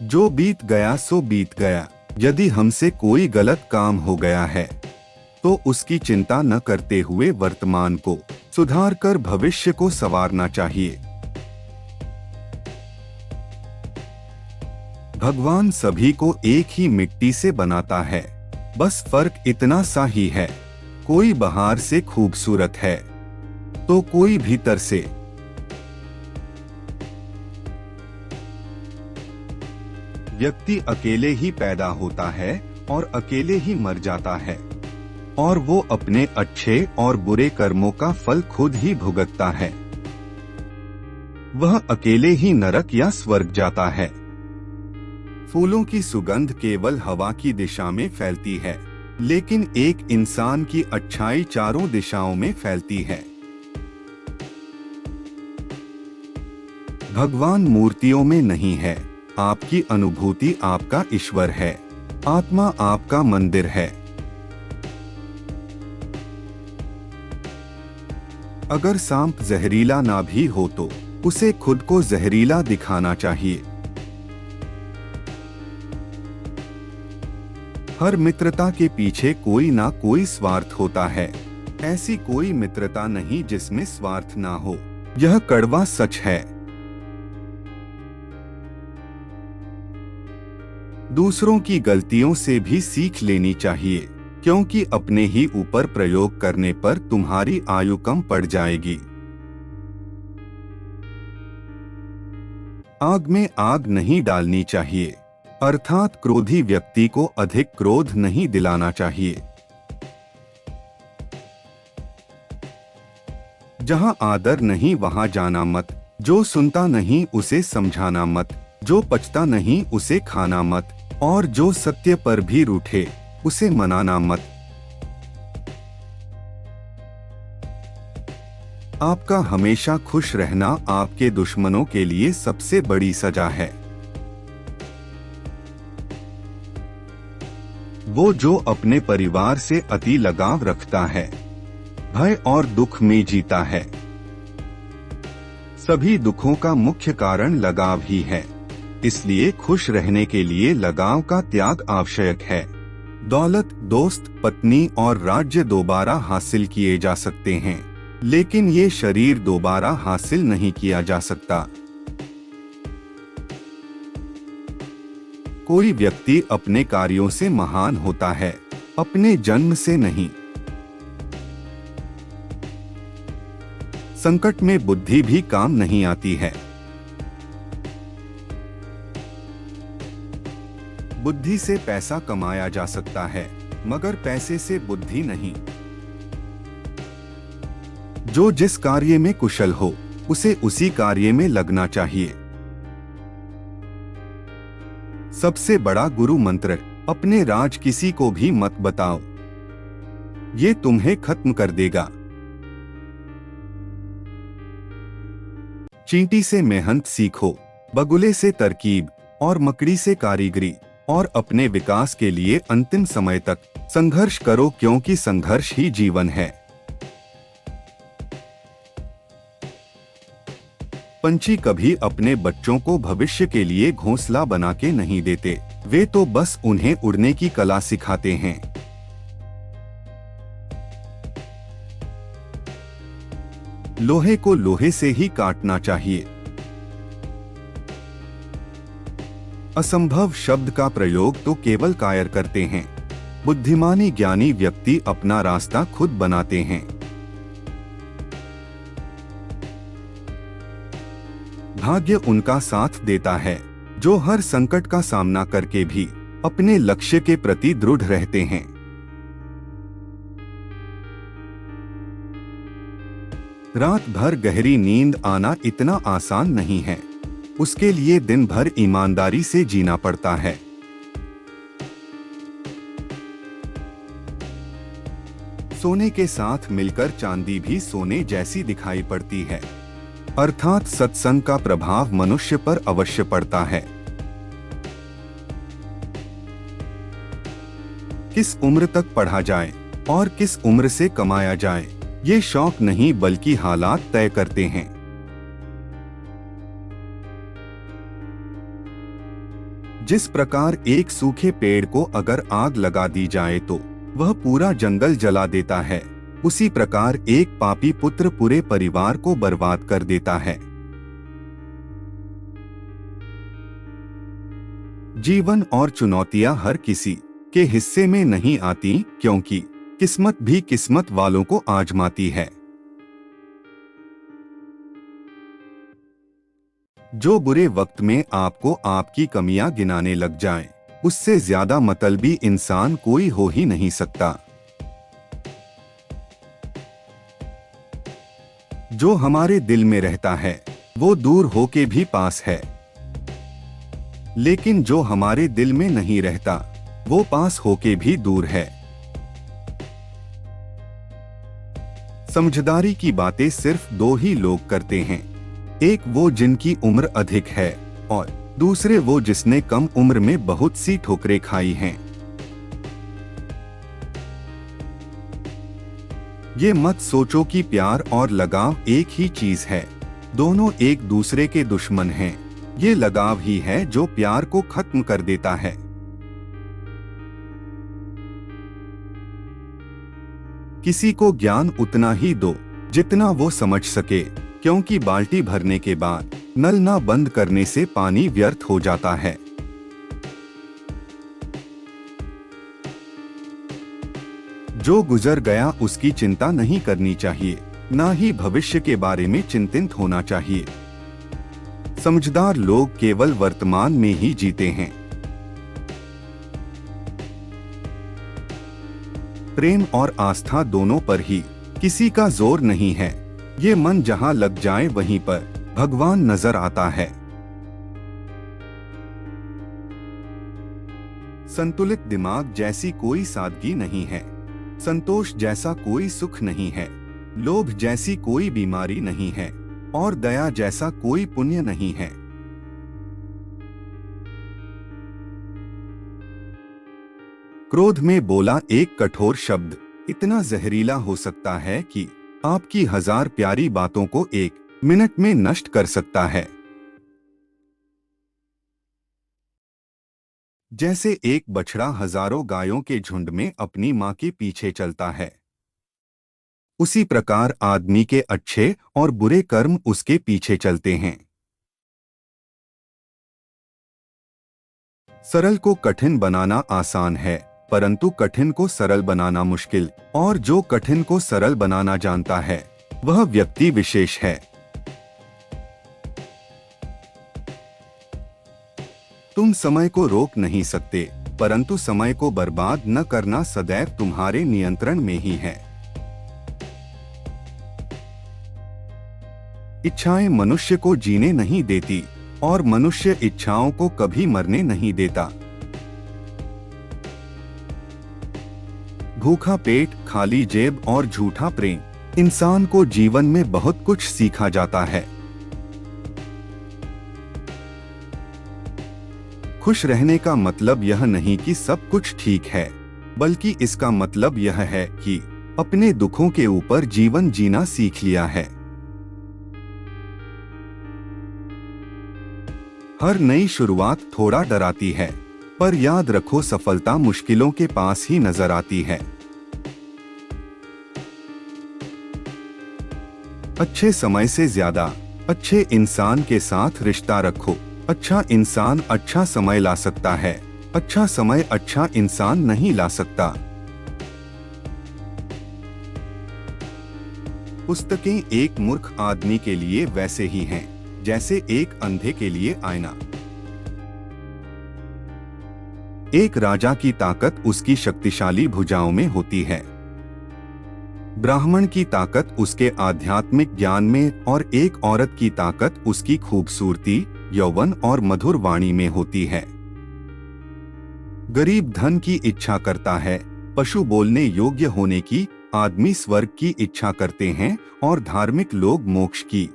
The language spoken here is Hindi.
जो बीत गया सो बीत गया। यदि हमसे कोई गलत काम हो गया है तो उसकी चिंता न करते हुए वर्तमान को सुधार कर भविष्य को संवारना चाहिए। भगवान सभी को एक ही मिट्टी से बनाता है, बस फर्क इतना सा ही है, कोई बाहर से खूबसूरत है तो कोई भीतर से। व्यक्ति अकेले ही पैदा होता है और अकेले ही मर जाता है, और वो अपने अच्छे और बुरे कर्मों का फल खुद ही भुगतता है। वह अकेले ही नरक या स्वर्ग जाता है। फूलों की सुगंध केवल हवा की दिशा में फैलती है, लेकिन एक इंसान की अच्छाई चारों दिशाओं में फैलती है। भगवान मूर्तियों में नहीं है, आपकी अनुभूति आपका ईश्वर है, आत्मा आपका मंदिर है। अगर सांप जहरीला ना भी हो तो उसे खुद को जहरीला दिखाना चाहिए। हर मित्रता के पीछे कोई ना कोई स्वार्थ होता है, ऐसी कोई मित्रता नहीं जिसमें स्वार्थ ना हो, यह कड़वा सच है। दूसरों की गलतियों से भी सीख लेनी चाहिए, क्योंकि अपने ही ऊपर प्रयोग करने पर तुम्हारी आयु कम पड़ जाएगी। आग में आग नहीं डालनी चाहिए, अर्थात क्रोधी व्यक्ति को अधिक क्रोध नहीं दिलाना चाहिए। जहां आदर नहीं वहां जाना मत, जो सुनता नहीं उसे समझाना मत, जो पचता नहीं उसे खाना मत, और जो सत्य पर भी रूठे उसे मनाना मत। आपका हमेशा खुश रहना आपके दुश्मनों के लिए सबसे बड़ी सजा है। वो जो अपने परिवार से अति लगाव रखता है, भय और दुख में जीता है। सभी दुखों का मुख्य कारण लगाव ही है, इसलिए खुश रहने के लिए लगाव का त्याग आवश्यक है। दौलत, दोस्त, पत्नी और राज्य दोबारा हासिल किए जा सकते हैं, लेकिन ये शरीर दोबारा हासिल नहीं किया जा सकता। कोई व्यक्ति अपने कार्यों से महान होता है, अपने जन्म से नहीं। संकट में बुद्धि भी काम नहीं आती है। बुद्धि से पैसा कमाया जा सकता है, मगर पैसे से बुद्धि नहीं। जो जिस कार्य में कुशल हो उसे उसी कार्य में लगना चाहिए। सबसे बड़ा गुरु मंत्र, अपने राज किसी को भी मत बताओ, ये तुम्हें खत्म कर देगा। चींटी से मेहनत सीखो, बगुले से तरकीब और मकड़ी से कारीगरी, और अपने विकास के लिए अंतिम समय तक संघर्ष करो, क्योंकि संघर्ष ही जीवन है। पंछी कभी अपने बच्चों को भविष्य के लिए घोंसला बना के नहीं देते, वे तो बस उन्हें उड़ने की कला सिखाते हैं। लोहे को लोहे से ही काटना चाहिए। असंभव शब्द का प्रयोग तो केवल कायर करते हैं। बुद्धिमानी ज्ञानी व्यक्ति अपना रास्ता खुद बनाते हैं। भाग्य उनका साथ देता है जो हर संकट का सामना करके भी अपने लक्ष्य के प्रति दृढ़ रहते हैं। रात भर गहरी नींद आना इतना आसान नहीं है, उसके लिए दिन भर ईमानदारी से जीना पड़ता है। सोने के साथ मिलकर चांदी भी सोने जैसी दिखाई पड़ती है, अर्थात सत्संग का प्रभाव मनुष्य पर अवश्य पड़ता है। किस उम्र तक पढ़ा जाए और किस उम्र से कमाया जाए, ये शौक नहीं बल्कि हालात तय करते हैं। जिस प्रकार एक सूखे पेड़ को अगर आग लगा दी जाए तो वह पूरा जंगल जला देता है, उसी प्रकार एक पापी पुत्र पूरे परिवार को बर्बाद कर देता है। जीवन और चुनौतियां हर किसी के हिस्से में नहीं आती, क्योंकि किस्मत भी किस्मत वालों को आजमाती है। जो बुरे वक्त में आपको आपकी कमियां गिनाने लग जाए, उससे ज्यादा मतलबी इंसान कोई हो ही नहीं सकता। जो हमारे दिल में रहता है वो दूर होके भी पास है, लेकिन जो हमारे दिल में नहीं रहता वो पास होके भी दूर है। समझदारी की बातें सिर्फ दो ही लोग करते हैं, एक वो जिनकी उम्र अधिक है और दूसरे वो जिसने कम उम्र में बहुत सी ठोकरें खाई हैं। ये मत सोचो कि प्यार और लगाव एक ही चीज है, दोनों एक दूसरे के दुश्मन हैं। ये लगाव ही है जो प्यार को खत्म कर देता है। किसी को ज्ञान उतना ही दो जितना वो समझ सके, क्योंकि बाल्टी भरने के बाद नल ना बंद करने से पानी व्यर्थ हो जाता है। जो गुजर गया उसकी चिंता नहीं करनी चाहिए, ना ही भविष्य के बारे में चिंतित होना चाहिए। समझदार लोग केवल वर्तमान में ही जीते हैं। प्रेम और आस्था दोनों पर ही किसी का जोर नहीं है। ये मन जहां लग जाए वहीं पर भगवान नजर आता है। संतुलित दिमाग जैसी कोई सादगी नहीं है, संतोष जैसा कोई सुख नहीं है, लोभ जैसी कोई बीमारी नहीं है और दया जैसा कोई पुण्य नहीं है। क्रोध में बोला एक कठोर शब्द इतना जहरीला हो सकता है कि आपकी 1000 प्यारी बातों को 1 मिनट में नष्ट कर सकता है। जैसे एक बछड़ा हजारों गायों के झुंड में अपनी मां के पीछे चलता है, उसी प्रकार आदमी के अच्छे और बुरे कर्म उसके पीछे चलते हैं। सरल को कठिन बनाना आसान है, परंतु कठिन को सरल बनाना मुश्किल, और जो कठिन को सरल बनाना जानता है वह व्यक्ति विशेष है। तुम समय को रोक नहीं सकते, परंतु समय को बर्बाद न करना सदैव तुम्हारे नियंत्रण में ही है। इच्छाएं मनुष्य को जीने नहीं देती और मनुष्य इच्छाओं को कभी मरने नहीं देता। भूखा पेट, खाली जेब और झूठा प्रेम इंसान को जीवन में बहुत कुछ सीखा जाता है। खुश रहने का मतलब यह नहीं कि सब कुछ ठीक है, बल्कि इसका मतलब यह है कि अपने दुखों के ऊपर जीवन जीना सीख लिया है। हर नई शुरुआत थोड़ा डराती है, पर याद रखो सफलता मुश्किलों के पास ही नजर आती है। अच्छे समय से ज्यादा अच्छे इंसान के साथ रिश्ता रखो। अच्छा इंसान अच्छा समय ला सकता है, अच्छा समय अच्छा इंसान नहीं ला सकता। पुस्तकें एक मूर्ख आदमी के लिए वैसे ही हैं जैसे एक अंधे के लिए आईना। एक राजा की ताकत उसकी शक्तिशाली भुजाओं में होती है, ब्राह्मण की ताकत उसके आध्यात्मिक ज्ञान में और एक औरत की ताकत उसकी खूबसूरती, यौवन और मधुर वाणी में होती है। गरीब धन की इच्छा करता है, पशु बोलने योग्य होने की, आदमी स्वर्ग की इच्छा करते हैं और धार्मिक लोग मोक्ष की।